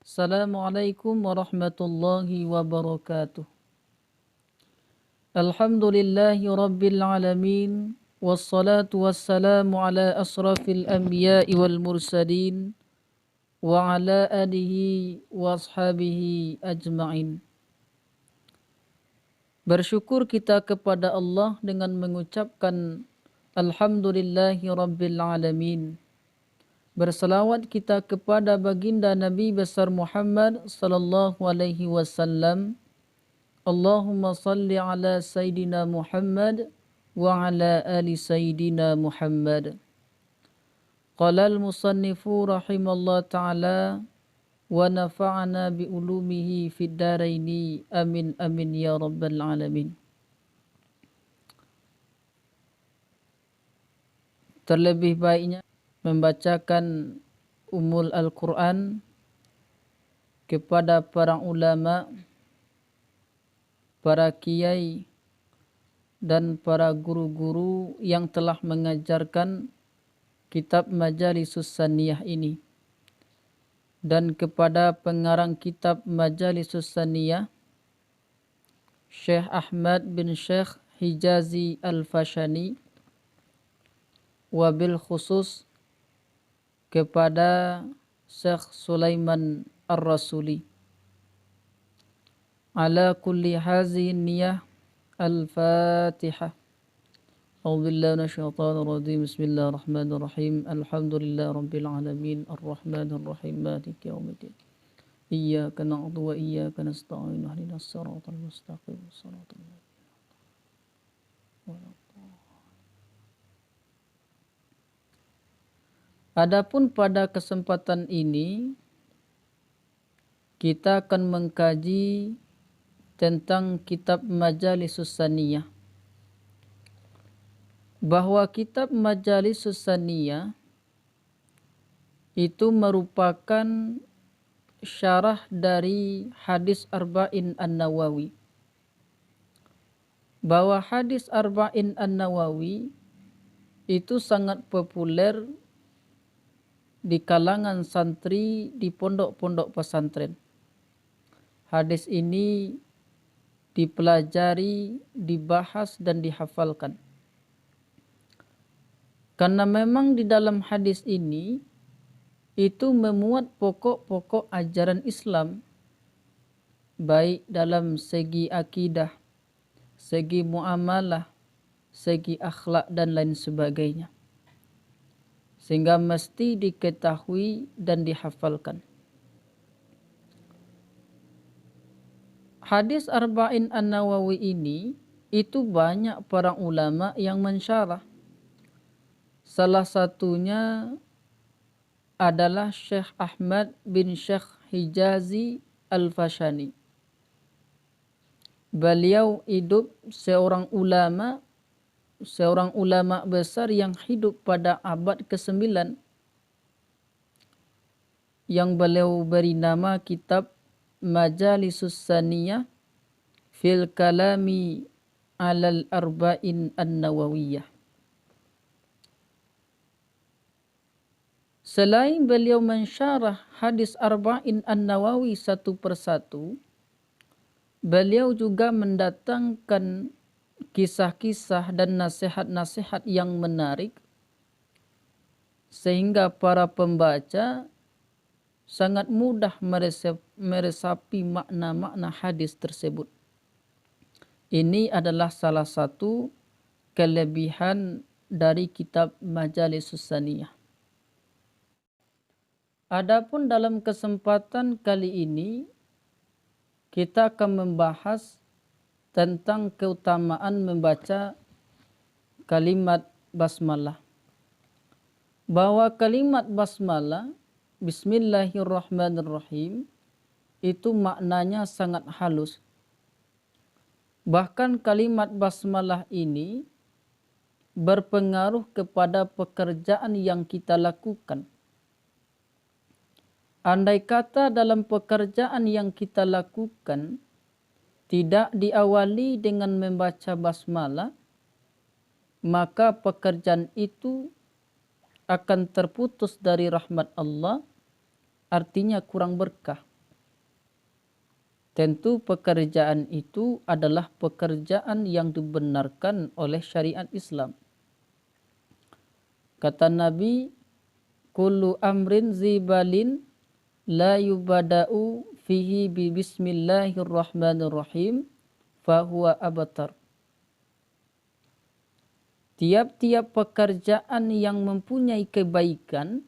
Assalamualaikum warahmatullahi wabarakatuh. Alhamdulillahi rabbil alamin. Wassalatu wassalamu ala asrafil anbiya'i wal mursalin. Wa ala alihi wa ashabihi ajma'in. Bersyukur kita kepada Allah dengan mengucapkan Alhamdulillahi rabbil alamin. Berselawat kita kepada baginda Nabi besar Muhammad sallallahu alaihi wasallam. Allahumma salli ala Sayyidina Muhammad wa ala ali Sayyidina Muhammad. Qala al-musannifu rahimallahu ta'ala wa nafa'ana bi ulumihi fid daraini amin amin ya rabbal alamin. Terlebih baiknya membacakan Ummul Al-Quran kepada para ulama, para kiai, dan para guru-guru yang telah mengajarkan kitab Majalisus Saniyah ini, dan kepada pengarang kitab Majalisus Saniyah Syekh Ahmad bin Syekh Hijazi Al-Fashani, wabil khusus kepada Syekh Sulaiman Ar-Rasuli. Ala kulli hazihin niyah al-Fatihah. A'udzubillahi minasyaitonir rajim. Bismillahirrahmanirrahim. Alhamdulillahi rabbil alamin. Arrahmanir rahim. Maliki yaumiddin. Iyyaka na'budu wa iyyaka nasta'in. Ihdinas siratal mustaqim. Shiratal ladzina. Adapun pada kesempatan ini kita akan mengkaji tentang kitab Majalisus Saniyah. Bahwa kitab Majalisus Saniyah itu merupakan syarah dari hadis Arba'in An-Nawawi. Bahwa hadis Arba'in An-Nawawi itu sangat populer di kalangan santri di pondok-pondok pesantren. Hadis ini dipelajari, dibahas, dan dihafalkan. Karena memang di dalam hadis ini itu memuat pokok-pokok ajaran Islam, baik dalam segi akidah, segi muamalah, segi akhlak, dan lain sebagainya, sehingga mesti diketahui dan dihafalkan. Hadis Arba'in An-Nawawi ini itu banyak para ulama yang mensyarah. Salah satunya adalah Syekh Ahmad bin Syekh Hijazi Al-Fashani. Beliau hidup seorang ulama besar yang hidup pada abad ke-9, yang beliau beri nama kitab Majalisus Saniyah fil kalami alal arba'in an-nawawiyah. Selain beliau mensyarah hadis Arba'in An-Nawawi satu persatu, beliau juga mendatangkan kisah-kisah dan nasihat-nasihat yang menarik, sehingga para pembaca sangat mudah meresapi makna-makna hadis tersebut. Ini adalah salah satu kelebihan dari kitab Majalisus Saniyah. Adapun dalam kesempatan kali ini kita akan membahas tentang keutamaan membaca kalimat basmalah. Bahwa kalimat basmalah, Bismillahirrahmanirrahim, itu maknanya sangat halus. Bahkan kalimat basmalah ini berpengaruh kepada pekerjaan yang kita lakukan. Andai kata dalam pekerjaan yang kita lakukan tidak diawali dengan membaca basmalah, maka pekerjaan itu akan terputus dari rahmat Allah, artinya kurang berkah. Tentu pekerjaan itu adalah pekerjaan yang dibenarkan oleh syariat Islam. Kata Nabi, kullu amrin zibalin la yubada'u fihi bi bismillahirrahmanirrahim fahuwa abtar. Tiap-tiap pekerjaan yang mempunyai kebaikan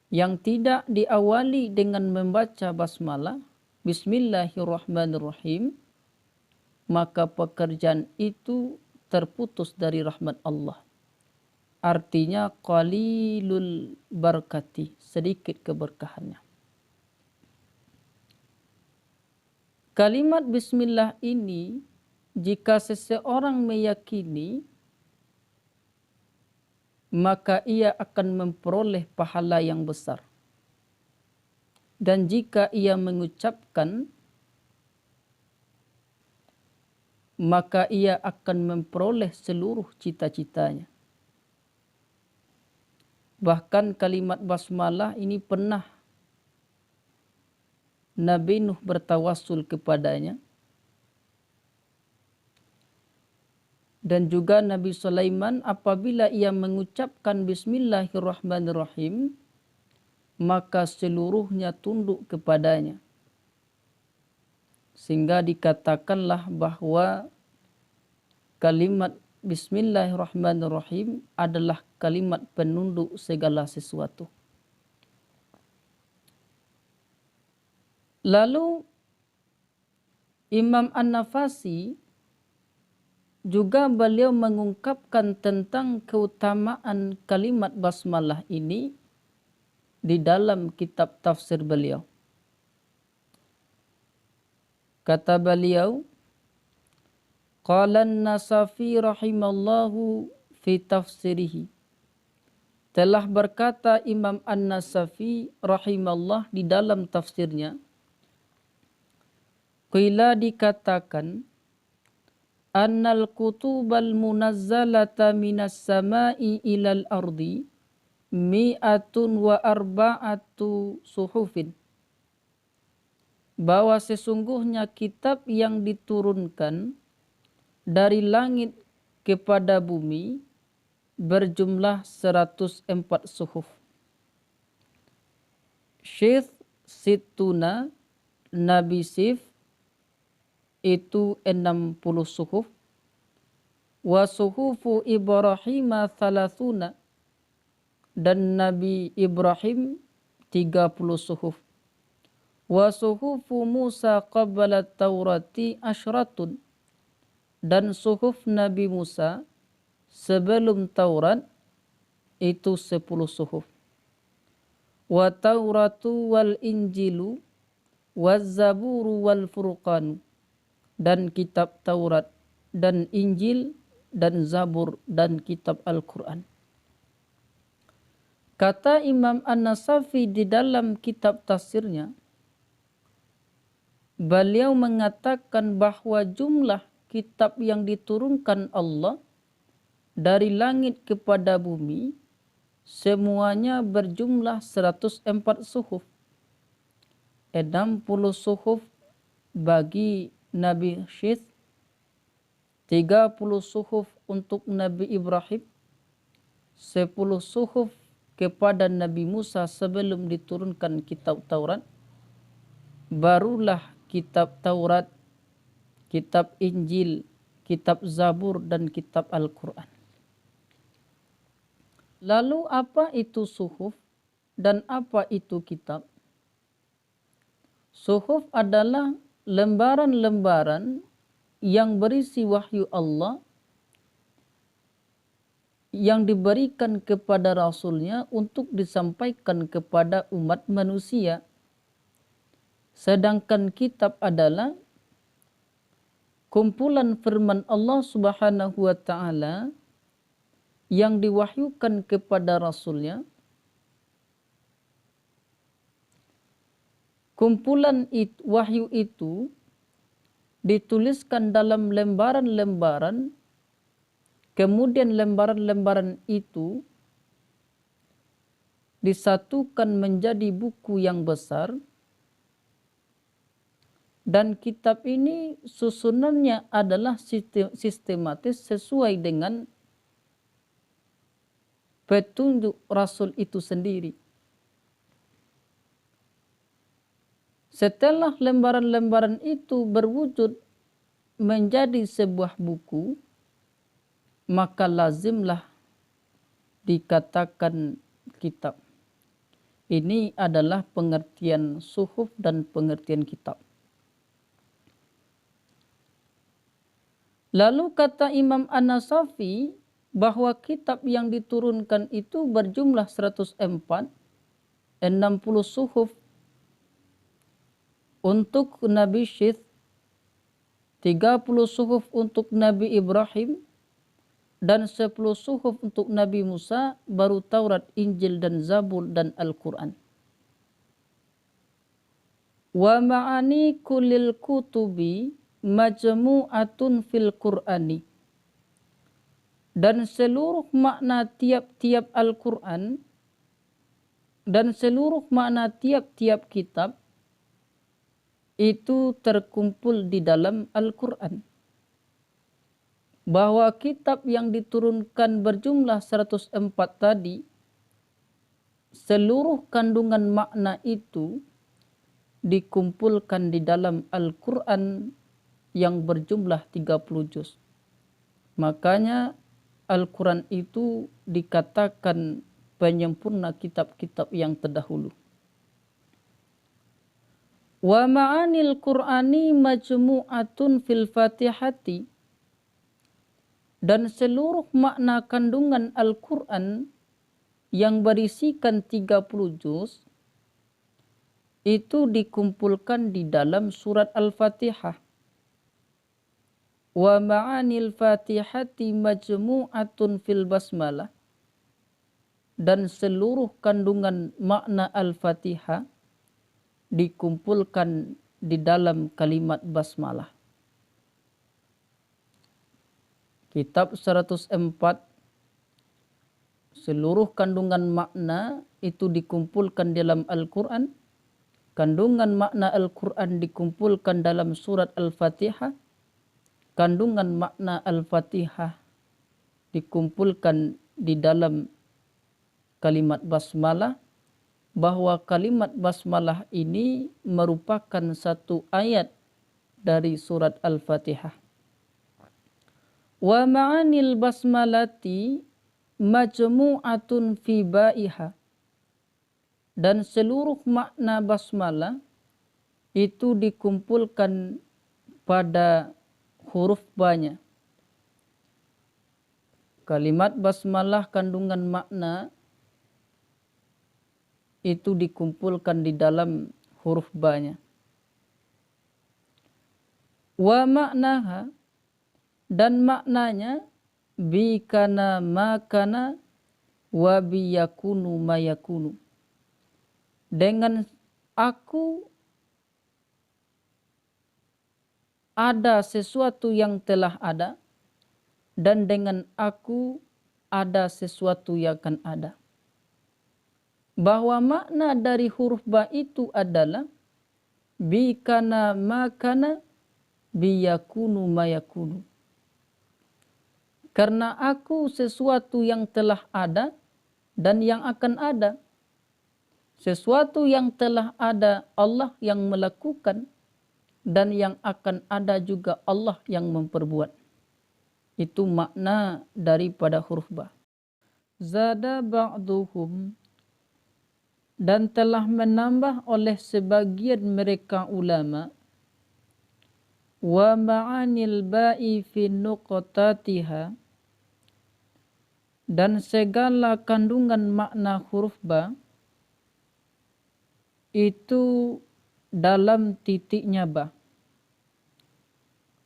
yang tidak diawali dengan membaca basmalah, bismillahirrahmanirrahim, maka pekerjaan itu terputus dari rahmat Allah. Artinya qalilul barakati, sedikit keberkahannya. Kalimat bismillah ini jika seseorang meyakini, maka ia akan memperoleh pahala yang besar. Dan jika ia mengucapkan, maka ia akan memperoleh seluruh cita-citanya. Bahkan kalimat basmalah ini pernah Nabi Nuh bertawassul kepadanya. Dan juga Nabi Sulaiman apabila ia mengucapkan bismillahirrahmanirrahim, maka seluruhnya tunduk kepadanya. Sehingga dikatakanlah bahwa kalimat bismillahirrahmanirrahim adalah kalimat penunduk segala sesuatu. Lalu Imam An-Nafasi juga beliau mengungkapkan tentang keutamaan kalimat basmalah ini di dalam kitab tafsir beliau. Kata beliau, qala an-Nasafi rahimallahu fi tafsirihi. Telah berkata Imam An-Nasafi rahimallah di dalam tafsirnya, qila dikatakan, annal kutubal munazzalata minas sama'i ilal ardi mi'atun wa arba'atu suhufin. Bahwa sesungguhnya kitab yang diturunkan dari langit kepada bumi berjumlah 104 suhuf. Syith situna Nabi Sif itu 60 suhuf. Wa suhufu Ibrahim thalathuna, dan Nabi Ibrahim 30 suhuf. Wa suhufu Musa qabla Taurati asyratun, dan suhuf Nabi Musa sebelum Taurat itu 10 suhuf. Wa Tauratu wal Injilu waz Zaburu wal Furqanu, dan kitab Taurat dan Injil dan Zabur dan kitab Al-Quran. Kata Imam An-Nasafi di dalam kitab tafsirnya, beliau mengatakan bahwa jumlah kitab yang diturunkan Allah dari langit kepada bumi semuanya berjumlah 104 suhuf. 60 suhuf bagi Nabi Syith, 30 suhuf untuk Nabi Ibrahim, 10 suhuf kepada Nabi Musa sebelum diturunkan kitab Taurat, barulah kitab Taurat, kitab Injil, kitab Zabur, dan kitab Al-Quran. Lalu apa itu suhuf dan apa itu kitab? Suhuf adalah lembaran-lembaran yang berisi wahyu Allah yang diberikan kepada Rasulnya untuk disampaikan kepada umat manusia. Sedangkan kitab adalah kumpulan firman Allah Subhanahu wa Ta'ala yang diwahyukan kepada Rasulnya. Kumpulan wahyu itu dituliskan dalam lembaran-lembaran, kemudian lembaran-lembaran itu disatukan menjadi buku yang besar Dan kitab ini susunannya adalah sistematis sesuai dengan petunjuk Rasul itu sendiri. Setelah lembaran-lembaran itu berwujud menjadi sebuah buku, maka lazimlah dikatakan kitab. Ini adalah pengertian suhuf dan pengertian kitab. Lalu kata Imam An-Nasafi bahwa kitab yang diturunkan itu berjumlah 104, 60 suhuf untuk Nabi Syith, 30 suhuf untuk Nabi Ibrahim, dan 10 suhuf untuk Nabi Musa, baru Taurat, Injil, dan Zabur, dan Al-Quran. Wa ma'ani kulil kutubi majmu'atun fil Qur'ani. Dan seluruh makna tiap-tiap Al-Quran dan seluruh makna tiap-tiap kitab itu terkumpul di dalam Al-Quran. Bahwa kitab yang diturunkan berjumlah 104 tadi, seluruh kandungan makna itu dikumpulkan di dalam Al-Quran yang berjumlah 30 juz. Makanya Al-Quran itu dikatakan penyempurna kitab-kitab yang terdahulu. Wa ma'anil Qur'ani majmu'atun fil Fatihati. Dan seluruh makna kandungan Al-Quran yang berisikan 30 juz itu dikumpulkan di dalam surat Al-Fatihah. Wa ma'anil Fatihati majmu'atun fil basmalah. Dan seluruh kandungan makna Al-Fatihah dikumpulkan di dalam kalimat basmalah. Kitab 104, seluruh kandungan makna itu dikumpulkan dalam Al-Quran. Kandungan makna Al-Quran dikumpulkan dalam surat Al-Fatihah. Kandungan makna Al-Fatihah dikumpulkan di dalam kalimat basmalah. Bahwa kalimat basmalah ini merupakan satu ayat dari surat Al-Fatihah. Wa ma'anil basmalati majmu'atun fi ba'iha. Dan seluruh makna basmalah itu dikumpulkan pada huruf ba-nya. Kalimat basmalah kandungan makna itu dikumpulkan di dalam huruf ba-nya. Wa maknaha, dan maknanya bi kana ma kana wa bi yakunu ma yakunu. Dengan aku ada sesuatu yang telah ada, dan dengan aku ada sesuatu yang akan ada. Bahwa makna dari huruf ba itu adalah bi kana ma kana bi yakunu ma yakunu. Karena aku sesuatu yang telah ada dan yang akan ada. Sesuatu yang telah ada Allah yang melakukan, dan yang akan ada juga Allah yang memperbuat. Itu makna daripada huruf ba. Zada ba'duhum, dan telah menambah oleh sebagian mereka ulama, wa ma'anil ba'i fi nuqtatiha, dan segala kandungan makna huruf ba itu dalam titiknya ba.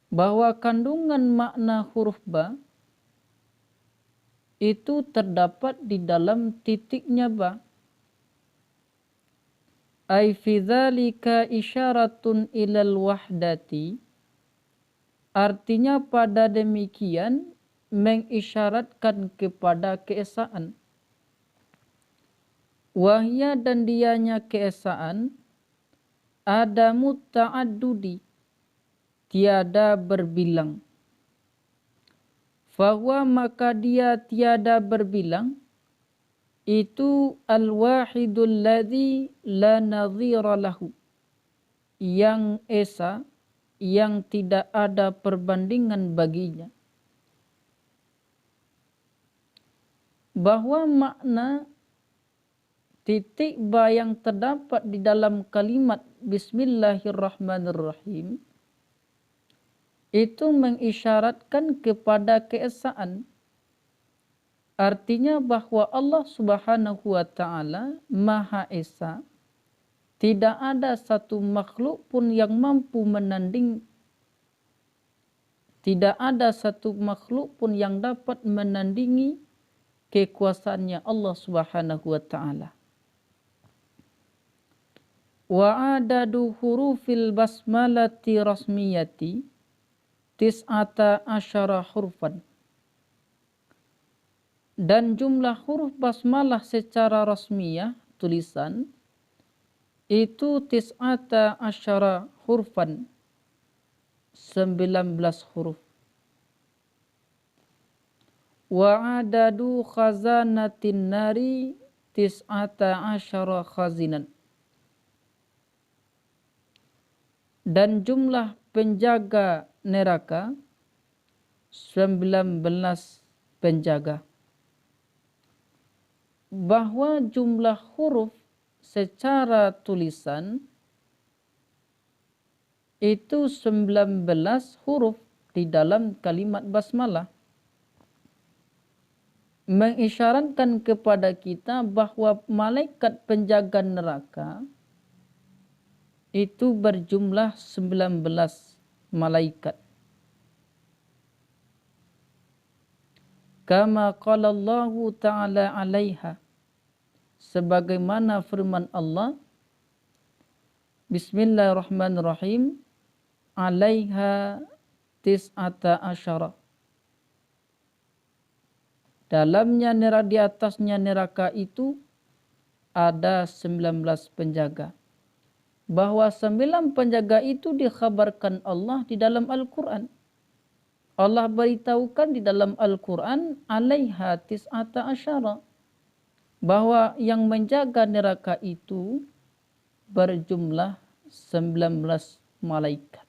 Bahwa kandungan makna huruf ba itu terdapat di dalam titiknya ba. Ay fi dzalika isyaratun ilal wahdati, artinya pada demikian mengisyaratkan kepada keesaan. Wahya, dan dianya keesaan, ada ta'addudi, tiada berbilang. Fahuwa maka dia tiada berbilang, itu al-wahidul ladzi la nadhira lahu, yang esa, yang tidak ada perbandingan baginya. Bahwa makna titik ba yang terdapat di dalam kalimat Bismillahirrahmanirrahim itu mengisyaratkan kepada keesaan. Artinya bahwa Allah Subhanahu wa taala Maha Esa, tidak ada satu makhluk pun yang mampu menanding, tidak ada satu makhluk pun yang dapat menandingi kekuasaannya Allah Subhanahu wa taala. Wa adadu hurufil basmalati rasmiyati tis'ata asyara hurfan. Dan jumlah huruf basmalah secara rasmiyah, tulisan, itu tis'ata asyara hurfan, 19 huruf. Wa adadu khazanatin nari tis'ata asyara khazinan. Dan jumlah penjaga neraka 19 penjaga. Bahwa jumlah huruf secara tulisan itu 19 huruf di dalam kalimat basmalah, mengisyaratkan kepada kita bahwa malaikat penjaga neraka itu berjumlah 19 malaikat. Kama qala Allah Ta'ala 'alaiha, sebagaimana firman Allah, Bismillahirrahmanirrahim, 'alaiha tis'ata asyara. Dalamnya di atasnya neraka itu ada 19 penjaga. Bahwa 9 penjaga itu dikhabarkan Allah di dalam Al-Quran. Allah beritahukan di dalam Al-Quran, 'alaiha tis'ata asyara, bahwa yang menjaga neraka itu berjumlah 19 malaikat.